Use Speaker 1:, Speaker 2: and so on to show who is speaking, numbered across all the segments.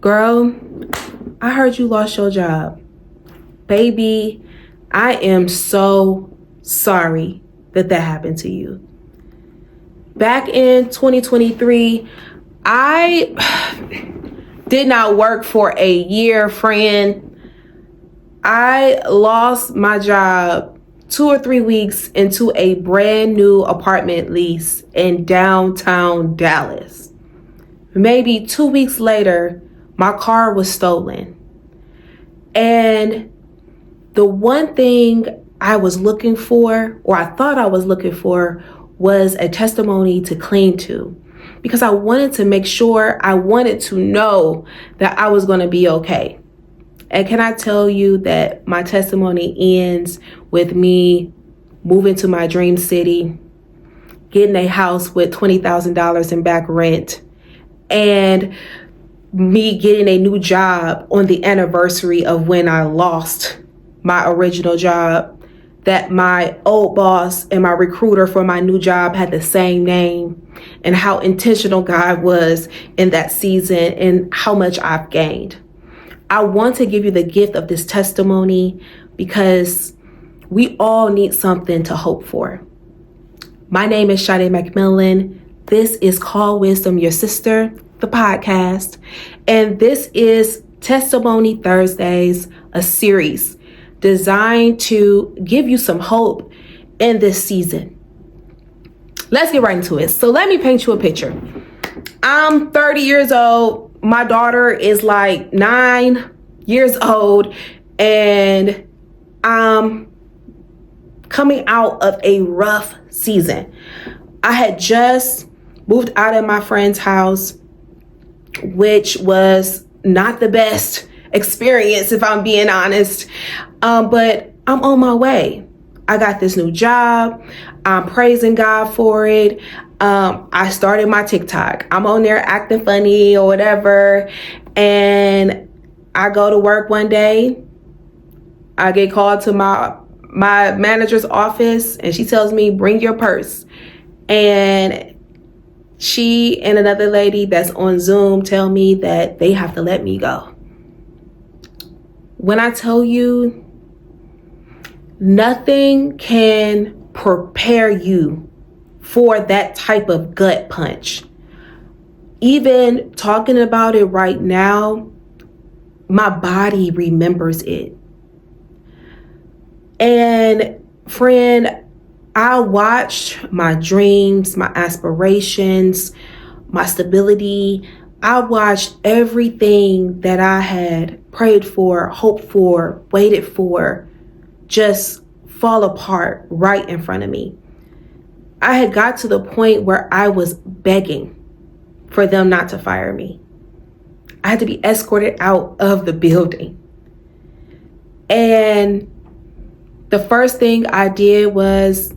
Speaker 1: Girl, I heard you lost your job. Baby, I am so sorry that happened to you. Back in 2023, I did not work for a year, friend. I lost my job 2 or 3 weeks into a brand new apartment lease in downtown Dallas. Maybe 2 weeks later, my car was stolen. And the one thing I was looking for, or I thought I was looking for, was a testimony to cling to. Because I wanted to make sure, I wanted to know that I was going to be okay. And can I tell you that my testimony ends with me moving to my dream city, getting a house with $20,000 in back rent, and me getting a new job on the anniversary of when I lost my original job, that my old boss and my recruiter for my new job had the same name, and how intentional God was in that season and how much I've gained. I want to give you the gift of this testimony because we all need something to hope for. My name is Sade McMillan. This is Call Wisdom Your Sister, the podcast. And this is Testimony Thursdays, a series designed to give you some hope in this season. Let's get right into it. So let me paint you a picture. I'm 30 years old. My daughter is like 9 years old, and I'm coming out of a rough season. I had just moved out of my friend's house, which was not the best experience, if I'm being honest. But I'm on my way. I got this new job. I'm praising God for it. I started my TikTok. I'm on there acting funny or whatever. And I go to work one day. I get called to my manager's office, and she tells me, bring your purse. And she and another lady that's on Zoom tell me that they have to let me go. When I tell you, nothing can prepare you for that type of gut punch. Even talking about it right now, my body remembers it. And friend, I watched my dreams, my aspirations, my stability. I watched everything that I had prayed for, hoped for, waited for, just fall apart right in front of me. I had got to the point where I was begging for them not to fire me. I had to be escorted out of the building. And the first thing I did was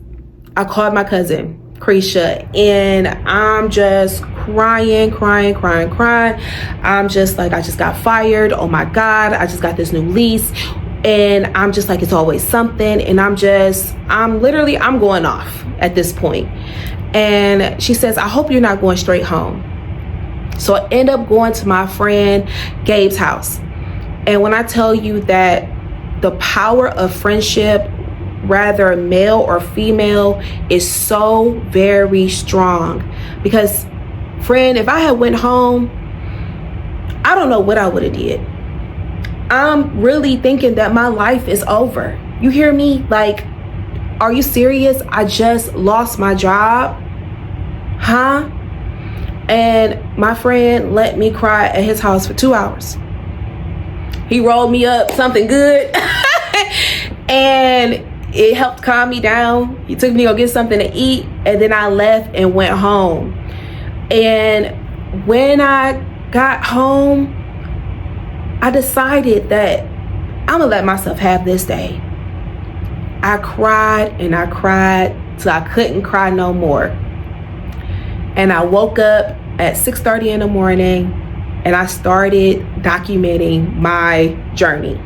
Speaker 1: I called my cousin, Krisha, and I'm just crying. I'm just like, I just got fired. Oh my God, I just got this new lease. And I'm just like, it's always something. And I'm going off at this point. And she says, I hope you're not going straight home. So I end up going to my friend Gabe's house. And when I tell you that the power of friendship, rather male or female, is so very strong. Because friend, if I had went home, I don't know what I would have did. I'm really thinking that my life is over. You hear me? Like, are you serious? I just lost my job. Huh? And my friend let me cry at his house for 2 hours. He rolled me up something good and it helped calm me down. He took me to go get something to eat, and then I left and went home. And when I got home, I decided that I'm gonna let myself have this day. I cried till I couldn't cry no more. And I woke up at 6:30 in the morning and I started documenting my journey.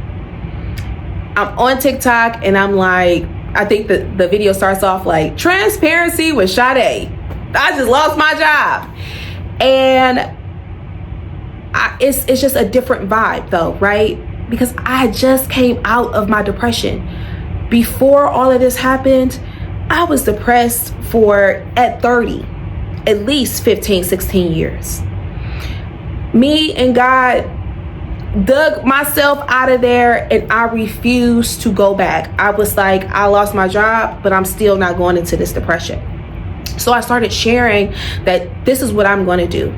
Speaker 1: I'm on TikTok and I'm like, I think the video starts off like, transparency with Sade. I just lost my job. And It's just a different vibe though, right? Because I just came out of my depression. Before all of this happened, I was depressed for, at 30, at least 15, 16 years. Me and God dug myself out of there, and I refused to go back. I was like, I lost my job, but I'm still not going into this depression. So I started sharing that this is what I'm going to do.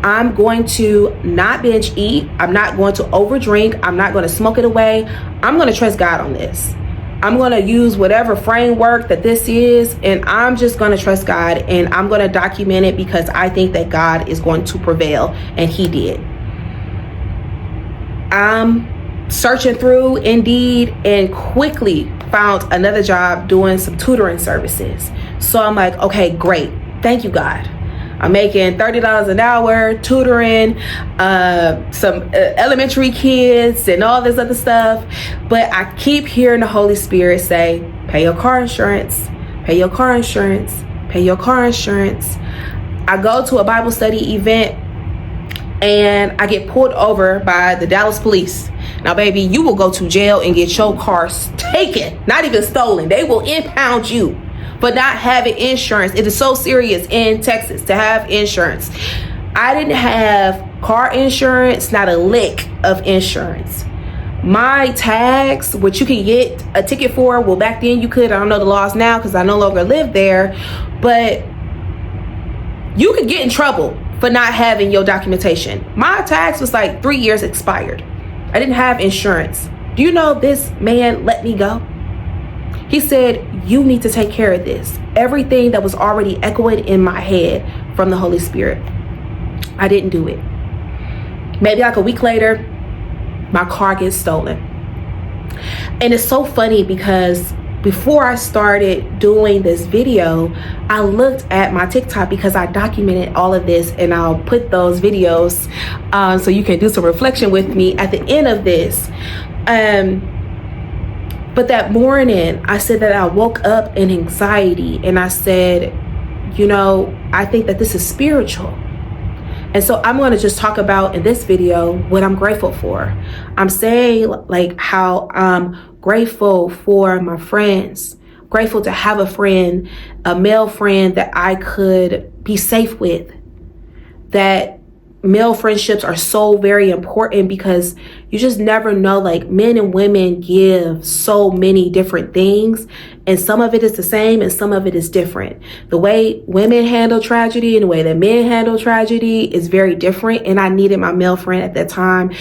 Speaker 1: I'm going to not binge eat. I'm not going to overdrink. I'm not going to smoke it away. I'm going to trust God on this. I'm going to use whatever framework that this is, and I'm just going to trust God, and I'm going to document it because I think that God is going to prevail, and he did. I'm searching through Indeed and quickly found another job doing some tutoring services. So I'm like, okay, great. Thank you, God. I'm making $30 an hour tutoring some elementary kids and all this other stuff. But I keep hearing the Holy Spirit say, pay your car insurance, pay your car insurance, pay your car insurance. I go to a Bible study event and I get pulled over by the Dallas police. Now, baby, you will go to jail and get your car taken, not even stolen. They will impound you for not having insurance. It is so serious in Texas to have insurance. I didn't have car insurance, not a lick of insurance. My tags, which you can get a ticket for, well, back then you could. I don't know the laws now because I no longer live there, but you could get in trouble for not having your documentation. My tax was like 3 years expired. I didn't have insurance. Do you know this man let me go? He said, you need to take care of this. Everything that was already echoing in my head from the Holy Spirit. I didn't do it. Maybe like a week later, my car gets stolen. And it's so funny because before I started doing this video, I looked at my TikTok because I documented all of this, and I'll put those videos so you can do some reflection with me at the end of this. But that morning, I said that I woke up in anxiety, and I said, you know, I think that this is spiritual. And so I'm going to just talk about in this video what I'm grateful for. I'm saying like how I'm grateful for my friends, grateful to have a friend, a male friend that I could be safe with. That male friendships are so very important because you just never know, like men and women give so many different things, and some of it is the same and some of it is different. The way women handle tragedy and the way that men handle tragedy is very different, and I needed my male friend at that time,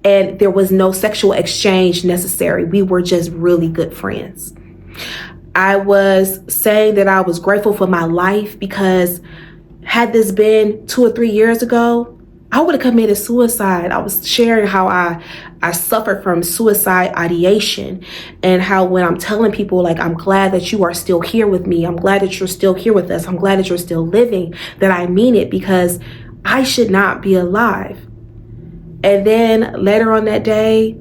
Speaker 1: and there was no sexual exchange necessary. We were just really good friends. I was saying that I was grateful for my life because had this been 2 or 3 years ago, I would have committed suicide. I was sharing how I suffered from suicide ideation, and how when I'm telling people, like, I'm glad that you are still here with me. I'm glad that you're still here with us. I'm glad that you're still living, that I mean it, because I should not be alive. And then later on that day,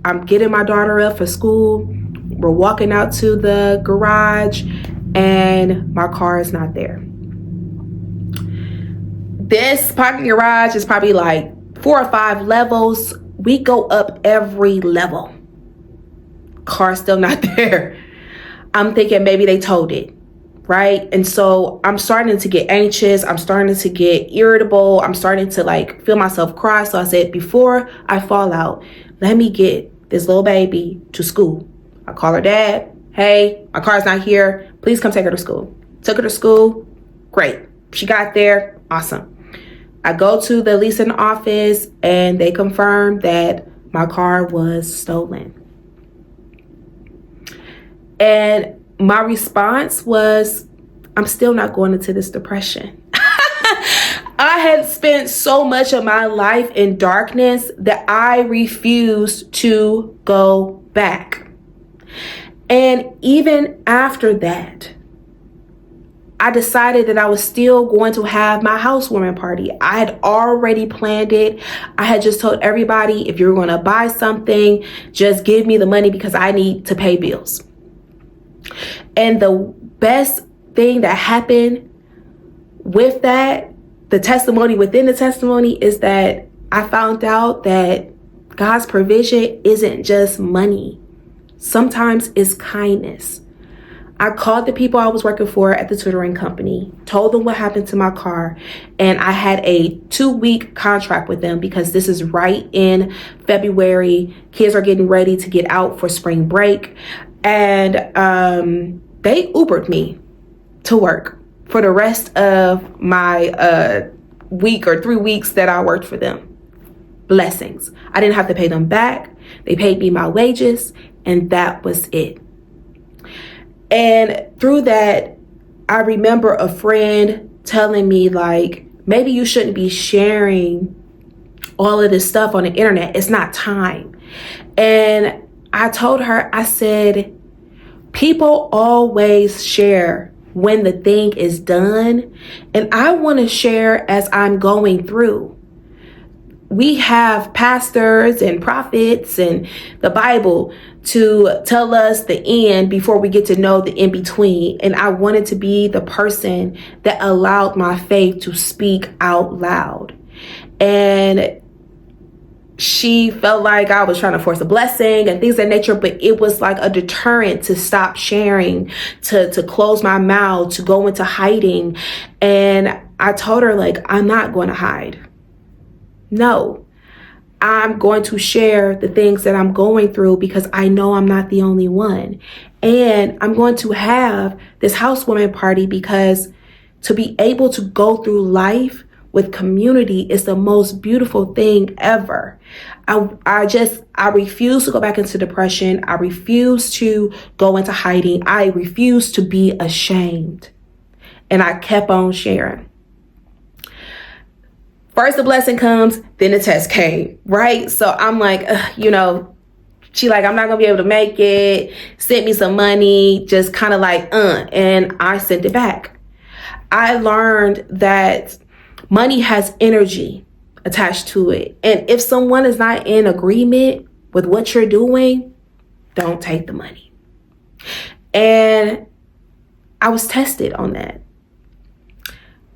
Speaker 1: I'm getting my daughter up for school. We're walking out to the garage and my car is not there. This parking garage is probably like 4 or 5 levels. We go up every level. Car's still not there. I'm thinking maybe they towed it, right? And so I'm starting to get anxious. I'm starting to get irritable. I'm starting to like feel myself cry. So I said, before I fall out, let me get this little baby to school. I call her dad. Hey, my car's not here. Please come take her to school. Took her to school. Great. She got there. Awesome. I go to the leasing office and they confirmed that my car was stolen. And my response was, I'm still not going into this depression. I had spent so much of my life in darkness that I refused to go back. And even after that, I decided that I was still going to have my housewarming party. I had already planned it. I had just told everybody, if you're going to buy something, just give me the money because I need to pay bills. And the best thing that happened with that the testimony within the testimony is that I found out that God's provision isn't just money. Sometimes it's kindness. I called the people I was working for at the tutoring company, told them what happened to my car, and I had a 2-week contract with them because this is right in February. Kids are getting ready to get out for spring break, and they Ubered me to work for the rest of my week or 3 weeks that I worked for them. Blessings. I didn't have to pay them back. They paid me my wages, and that was it. And through that, I remember a friend telling me, like, maybe you shouldn't be sharing all of this stuff on the internet. It's not time. And I told her, I said, people always share when the thing is done. And I want to share as I'm going through. We have pastors and prophets and the Bible to tell us the end before we get to know the in between. And I wanted to be the person that allowed my faith to speak out loud. And she felt like I was trying to force a blessing and things of that nature, but it was like a deterrent to stop sharing, to close my mouth, to go into hiding. And I told her, like, I'm not going to hide. No, I'm going to share the things that I'm going through because I know I'm not the only one. And I'm going to have this housewarming party because to be able to go through life with community is the most beautiful thing ever. I refuse to go back into depression. I refuse to go into hiding. I refuse to be ashamed. And I kept on sharing. First the blessing comes, then the test came, right? So I'm like, she like, I'm not gonna be able to make it. Sent me some money, just kind of like, and I sent it back. I learned that money has energy attached to it. And if someone is not in agreement with what you're doing, don't take the money. And I was tested on that.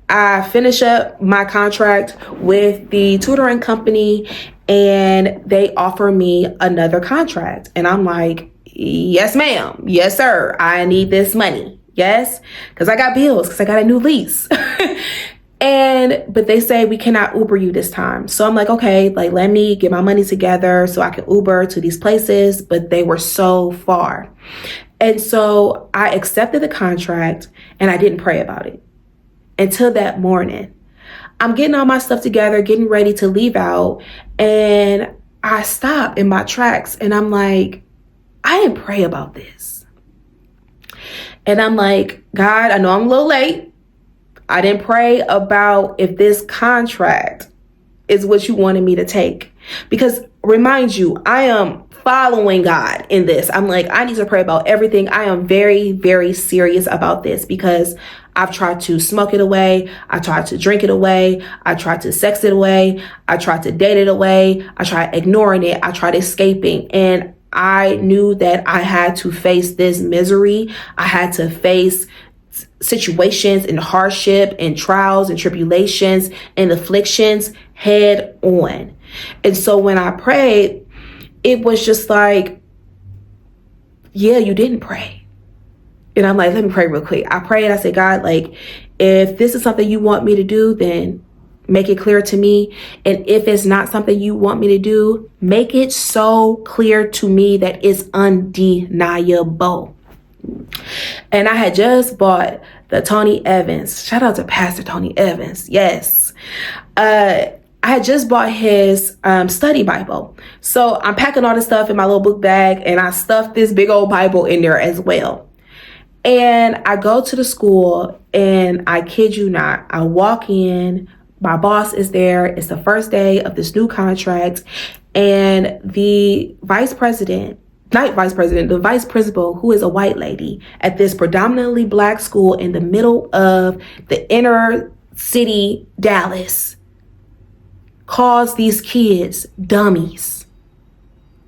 Speaker 1: I finish up my contract with the tutoring company and they offer me another contract. And I'm like, yes, ma'am. Yes, sir. I need this money. Yes. Because I got bills, because I got a new lease. But they say we cannot Uber you this time. So I'm like, okay, like, let me get my money together so I can Uber to these places. But they were so far. And so I accepted the contract and I didn't pray about it until that morning. I'm getting all my stuff together, getting ready to leave out. And I stop in my tracks and I'm like, I didn't pray about this. And I'm like, God, I know I'm a little late. I didn't pray about if this contract is what you wanted me to take. Because remind you, I am following God in this. I'm like, I need to pray about everything. I am very, very serious about this because I've tried to smoke it away. I tried to drink it away. I tried to sex it away. I tried to date it away. I tried ignoring it. I tried escaping. And I knew that I had to face this misery. I had to face situations and hardship and trials and tribulations and afflictions head on. And so when I prayed, it was just like, yeah, you didn't pray. And I'm like, let me pray real quick. I prayed. I said, God, like, if this is something you want me to do, then make it clear to me. And if it's not something you want me to do, make it so clear to me that it's undeniable. And I had just bought the Tony Evans. Shout out to Pastor Tony Evans. Yes. I had just bought his study Bible. So I'm packing all this stuff in my little book bag and I stuffed this big old Bible in there as well. And I go to the school and I kid you not, I walk in, my boss is there. It's the first day of this new contract. And the vice principal, who is a white lady at this predominantly black school in the middle of the inner city, Dallas, calls these kids dummies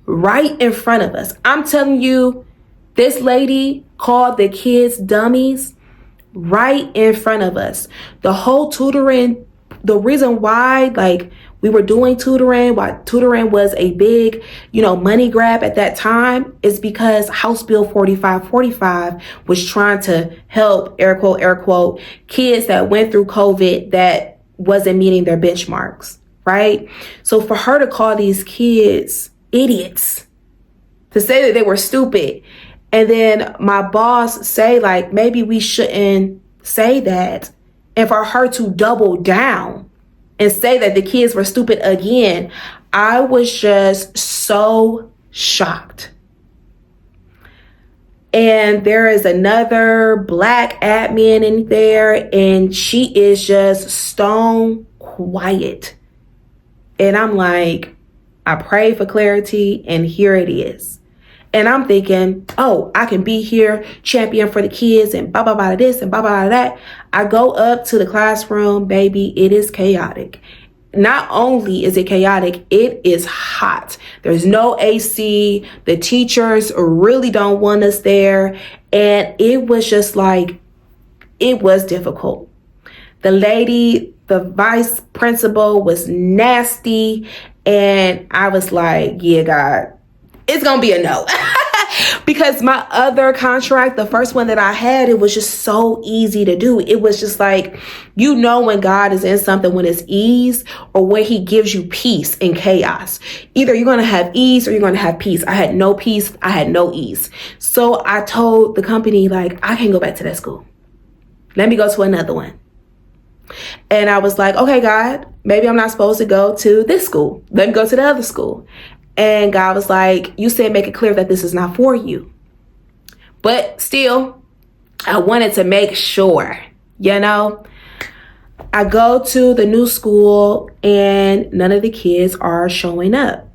Speaker 1: right in front of us. I'm telling you, this lady called the kids dummies right in front of us. The whole tutoring the reason why like we were doing tutoring, why tutoring was a big, money grab at that time, is because House Bill 4545 was trying to help, air quote, kids that went through COVID that wasn't meeting their benchmarks, right? So for her to call these kids idiots, to say that they were stupid, and then my boss say like, maybe we shouldn't say that, and for her to double down and say that the kids were stupid again, I was just so shocked. And there is another Black admin in there, and she is just stone quiet. And I'm like, I pray for clarity, and here it is. And I'm thinking, oh, I can be here, champion for the kids, and blah, blah, blah, this, and blah, blah, blah, that. I go up to the classroom, baby, it is chaotic. Not only is it chaotic, it is hot. There's no AC. The teachers really don't want us there. And it was just like, it was difficult. The lady, the vice principal, was nasty. And I was like, yeah, God, it's going to be a no. Because my other contract, the first one that I had, it was just so easy to do. It was just like, when God is in something, when it's ease, or when he gives you peace in chaos. Either you're going to have ease or you're going to have peace. I had no peace. I had no ease. So I told the company, like, I can't go back to that school. Let me go to another one. And I was like, okay, God, maybe I'm not supposed to go to this school. Let me go to the other school. And God was like, you said make it clear that this is not for you. But still, I wanted to make sure, I go to the new school and none of the kids are showing up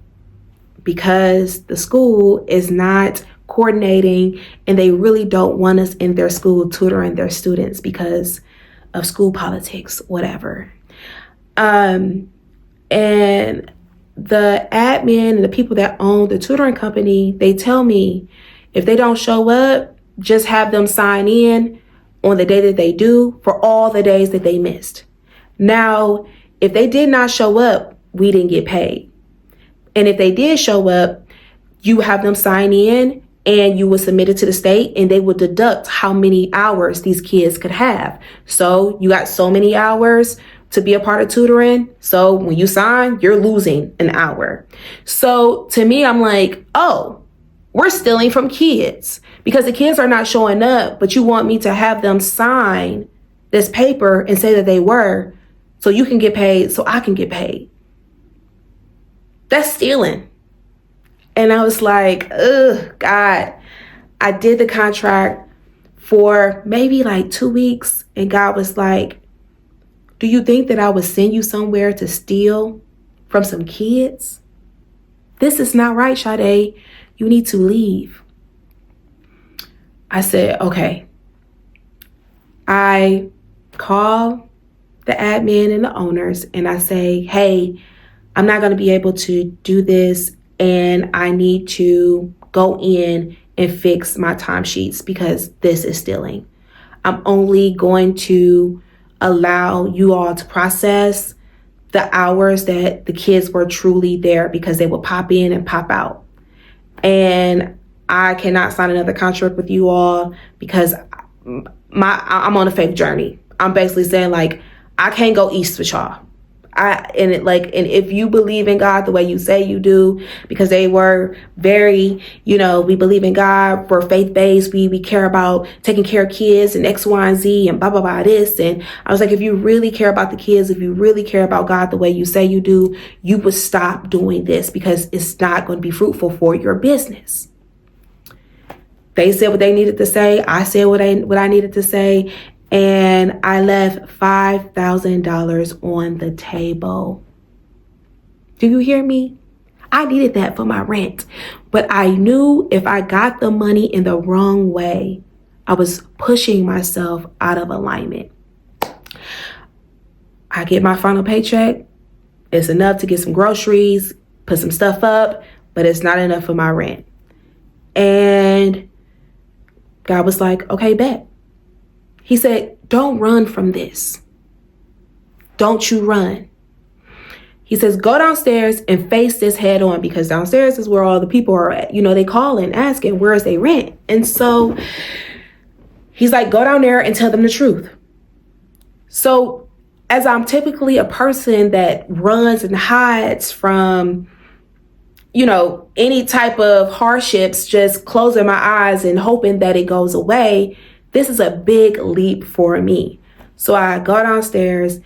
Speaker 1: because the school is not coordinating, and they really don't want us in their school tutoring their students because of school politics, whatever. And the admin and the people that own the tutoring company, they tell me if they don't show up, just have them sign in on the day that they do for all the days that they missed. Now, if they did not show up, we didn't get paid. And if they did show up, you have them sign in and you will submit it to the state, and they will deduct how many hours these kids could have. So you got so many hours to be a part of tutoring. So when you sign, you're losing an hour. So to me, I'm like, oh, we're stealing from kids because the kids are not showing up, but you want me to have them sign this paper and say that they were, so you can get paid, so I can get paid. That's stealing. And I was like, ugh, God. I did the contract for maybe like 2 weeks, and God was like, do you think that I would send you somewhere to steal from some kids? This is not right, Sade. You need to leave. I said, okay. I call the admin and the owners and I say, hey, I'm not going to be able to do this, and I need to go in and fix my timesheets because this is stealing. I'm only going to allow you all to process the hours that the kids were truly there because they would pop in and pop out. And I cannot sign another contract with you all because I'm on a faith journey. I'm basically saying like, I can't go east with y'all. And if you believe in God the way you say you do, because they were very, we believe in God, we're faith-based, we care about taking care of kids and X, Y, and Z and blah, blah, blah, this. And I was like, if you really care about the kids, if you really care about God the way you say you do, you would stop doing this because it's not going to be fruitful for your business. They said what they needed to say. I said what I needed to say. And I left $5,000 on the table. Do you hear me? I needed that for my rent. But I knew if I got the money in the wrong way, I was pushing myself out of alignment. I get my final paycheck. It's enough to get some groceries, put some stuff up, but it's not enough for my rent. And God was like, okay, bet. He said, don't run from this. Don't you run. He says, go downstairs and face this head on, because downstairs is where all the people are at. You know, they call and asking, where is they rent? And so he's like, go down there and tell them the truth. So as I'm typically a person that runs and hides from, you know, any type of hardships, just closing my eyes and hoping that it goes away, this is a big leap for me. So I go downstairs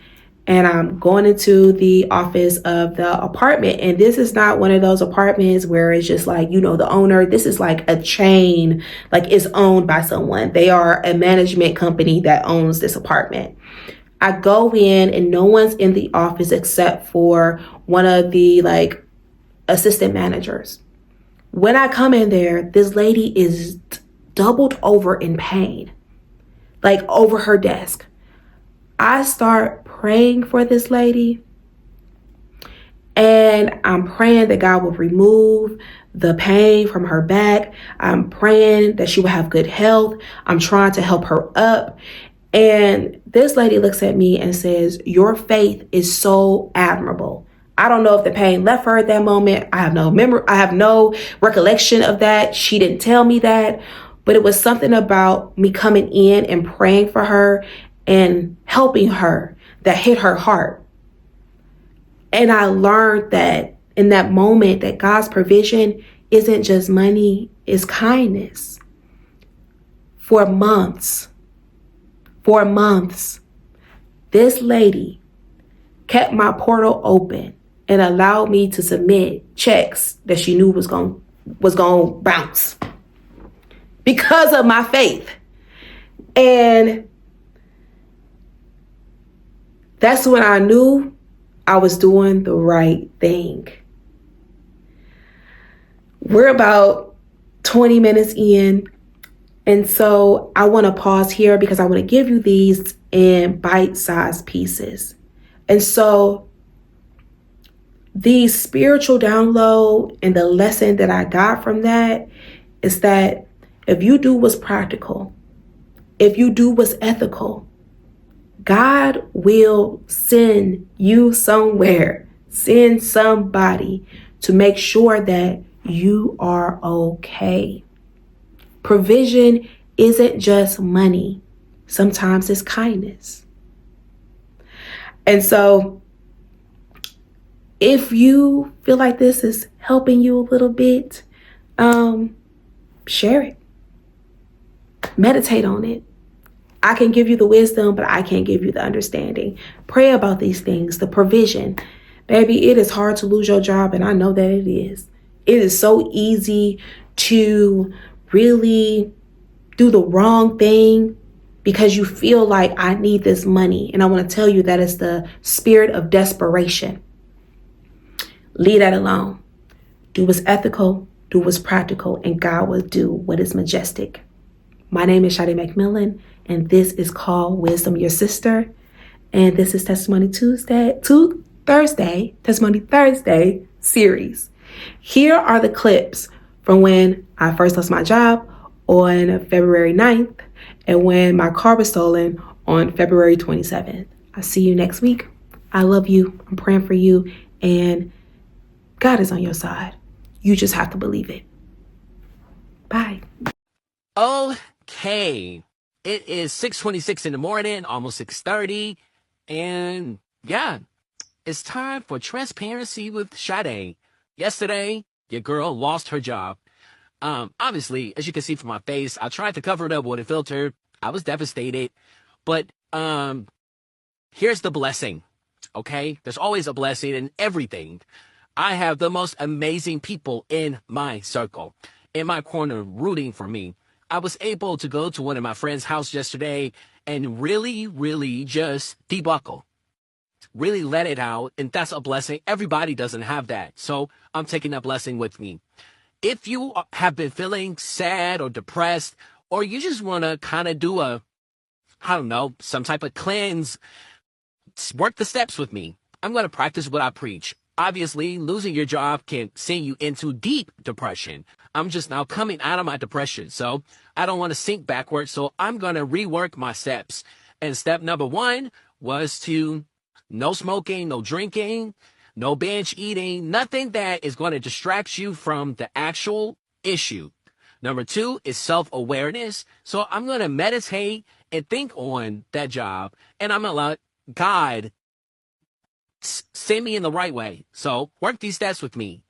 Speaker 1: and I'm going into the office of the apartment. And this is not one of those apartments where it's just like, you know, the owner. This is like a chain, like it's owned by someone. They are a management company that owns this apartment. I go in and no one's in the office except for one of the like assistant managers. When I come in there, this lady is doubled over in pain, like over her desk. I start praying for this lady, and I'm praying that God will remove the pain from her back. I'm praying that she will have good health. I'm trying to help her up. And this lady looks at me and says, your faith is so admirable. I don't know if the pain left her at that moment. I have no recollection of that. She didn't tell me that, but it was something about me coming in and praying for her and helping her that hit her heart. And I learned that in that moment that God's provision isn't just money, it's kindness. For months, this lady kept my portal open and allowed me to submit checks that she knew was going to bounce because of my faith. And that's when I knew I was doing the right thing. We're about 20 minutes in. And so I want to pause here because I want to give you these in bite-sized pieces. And so the spiritual download and the lesson that I got from that is that if you do what's practical, if you do what's ethical, God will send you somewhere, send somebody to make sure that you are okay. Provision isn't just money. Sometimes it's kindness. And so if you feel like this is helping you a little bit, share it. Meditate on it. I can give you the wisdom, but I can't give you the understanding. Pray about these things, the provision. Baby, it is hard to lose your job, and I know that it is. It is so easy to really do the wrong thing because you feel like I need this money. And I want to tell you that it's the spirit of desperation. Leave that alone. Do what's ethical, do what's practical, and God will do what is majestic. My name is Shadi McMillan, and this is called Wisdom Your Sister. And this is Testimony Thursday series. Here are the clips from when I first lost my job on February 9th and when my car was stolen on February 27th. I'll see you next week. I love you. I'm praying for you. And God is on your side. You just have to believe it. Bye.
Speaker 2: Okay. It is 6:26 in the morning, almost 6:30. And yeah, it's time for transparency with Sade. Yesterday, your girl lost her job. Obviously, as you can see from my face, I tried to cover it up with a filter. I was devastated. But here's the blessing. Okay? There's always a blessing in everything. I have the most amazing people in my circle, in my corner, rooting for me. I was able to go to one of my friend's house yesterday and really just debuckle. Really let it out, and that's a blessing. Everybody doesn't have that, so I'm taking that blessing with me. If you have been feeling sad or depressed, or you just want to kind of do some type of cleanse, work the steps with me. I'm going to practice what I preach. Obviously, losing your job can send you into deep depression. I'm just now coming out of my depression, so I don't want to sink backwards, so I'm going to rework my steps. And step number 1 was to No smoking, no drinking, no binge eating, nothing that is going to distract you from the actual issue. Number 2 is self-awareness. So I'm going to meditate and think on that job, and I'm going to let God send me in the right way. So work these steps with me.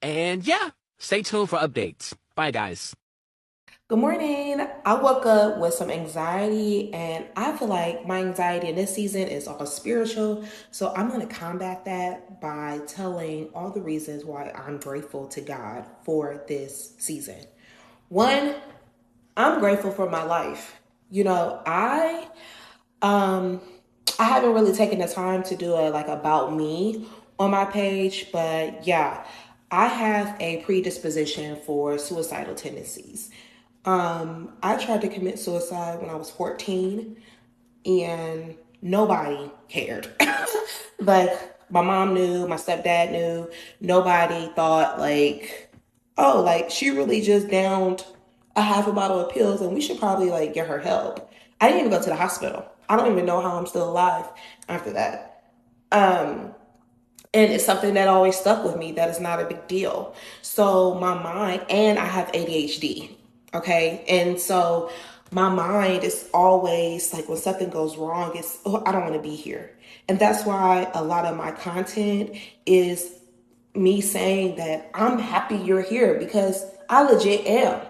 Speaker 2: And yeah, stay tuned for updates. Bye, guys.
Speaker 1: Good morning. I woke up with some anxiety, and I feel like my anxiety in this season is all spiritual. So I'm going to combat that by telling all the reasons why I'm grateful to God for this season. One, I'm grateful for my life. Um I haven't really taken the time to do a like about me on my page, but yeah, I have a predisposition for suicidal tendencies. I tried to commit suicide when I was 14 and nobody cared. Like my mom knew, my stepdad knew, nobody thought like, oh, like she really just downed a half a bottle of pills and we should probably like get her help. I didn't even go to the hospital. I don't even know how I'm still alive after that. Um, and it's something that always stuck with me that is not a big deal. So my mind, and I have ADHD. Okay. And so my mind is always like when something goes wrong, it's, oh, I don't want to be here. And that's why a lot of my content is me saying that I'm happy you're here because I legit am.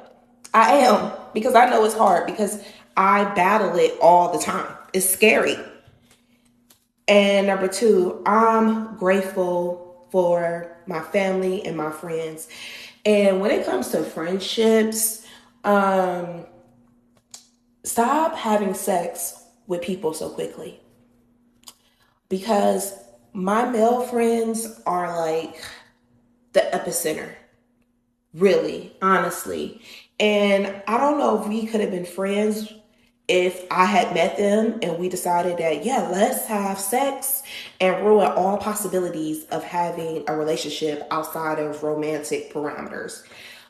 Speaker 1: I am because I know it's hard because I battle it all the time. It's scary. And number 2, I'm grateful for my family and my friends. And when it comes to friendships, stop having sex with people so quickly. Because my male friends are like the epicenter, really, honestly. And I don't know if we could have been friends if I had met them and we decided that, yeah, let's have sex and ruin all possibilities of having a relationship outside of romantic parameters.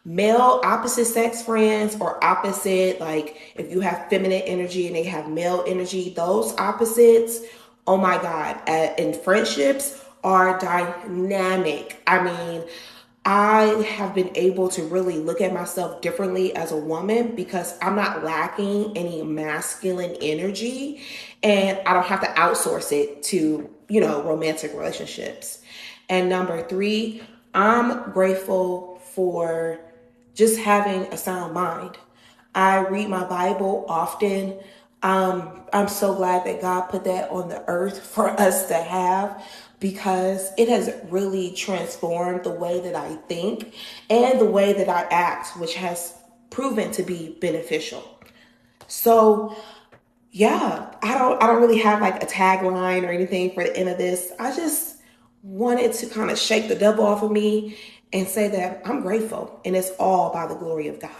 Speaker 1: Male opposite sex friends or opposite, like if you have feminine energy and they have male energy, those opposites, oh my God, in friendships are dynamic. I mean, I have been able to really look at myself differently as a woman because I'm not lacking any masculine energy and I don't have to outsource it to, romantic relationships. And number 3, I'm grateful for just having a sound mind. I read my Bible often. I'm so glad that God put that on the earth for us to have because it has really transformed the way that I think and the way that I act, which has proven to be beneficial. So yeah, I don't really have like a tagline or anything for the end of this. I just wanted to kind of shake the devil off of me and say that I'm grateful and it's all by the glory of God.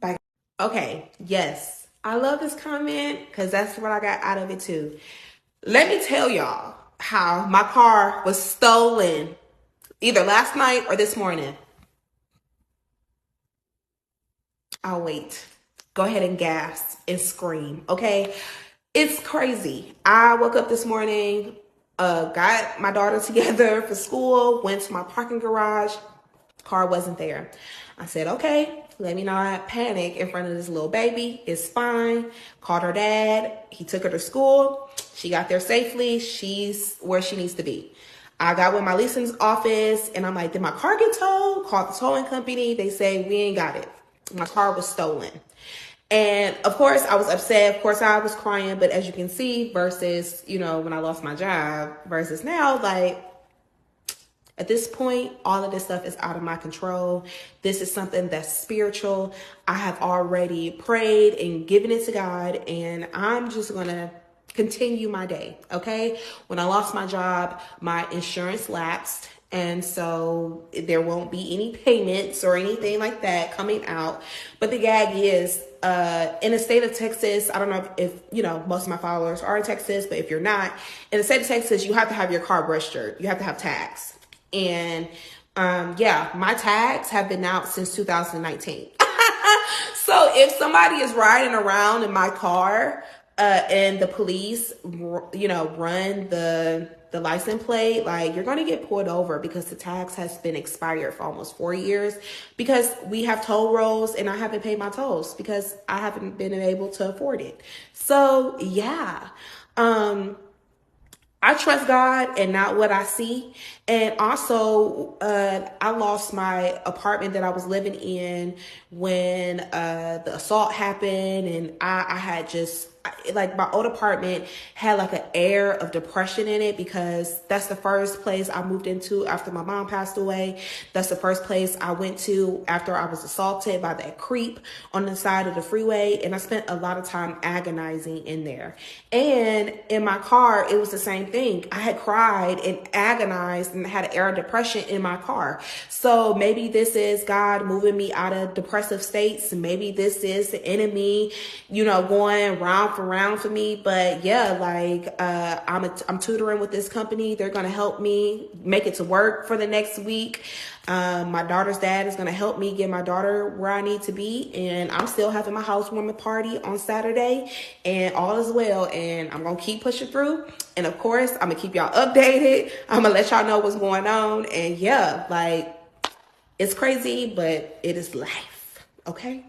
Speaker 1: Bye. Okay, yes. I love this comment because that's what I got out of it too. Let me tell y'all how my car was stolen either last night or this morning. I'll wait. Go ahead and gasp and scream, okay? It's crazy. I woke up this morning, got my daughter together for school, went to my parking garage, car wasn't there. I said, okay, let me not panic in front of this little baby. It's fine. Called her dad. He took her to school. She got there safely. She's where she needs to be. I got with my leasing office and I'm like, did my car get towed? Called the towing company. They say we ain't got it. My car was stolen. And of course I was upset. Of course I was crying. But as you can see, versus, when I lost my job versus now, like, at this point, all of this stuff is out of my control. This is something that's spiritual. I have already prayed and given it to God, and I'm just going to continue my day, okay? When I lost my job, my insurance lapsed, and so there won't be any payments or anything like that coming out. But the gag is, in the state of Texas, I don't know if most of my followers are in Texas, but if you're not, in the state of Texas, you have to have your car registered. You have to have tags. And my tags have been out since 2019. So if somebody is riding around in my car, and the police, run the license plate, like, you're going to get pulled over because the tax has been expired for almost 4 years, because we have toll rolls and I haven't paid my tolls because I haven't been able to afford it. So yeah, I trust God and not what I see. And also, I lost my apartment that I was living in when the assault happened. And I had just, like, my old apartment had like an air of depression in it, because that's the first place I moved into after my mom passed away. That's the first place I went to after I was assaulted by that creep on the side of the freeway. And I spent a lot of time agonizing in there. And in my car, it was the same thing. I had cried and agonized and had an air of depression in my car. So maybe this is God moving me out of depressive states. Maybe this is the enemy, going round for round for me. But yeah, like, I'm tutoring with this company. They're going to help me make it to work for the next week. My daughter's dad is going to help me get my daughter where I need to be. And I'm still having my housewarming party on Saturday, and all is well. And I'm going to keep pushing through. And of course, I'm going to keep y'all updated. I'm going to let y'all know what's going on. And yeah, like, it's crazy, but it is life. Okay.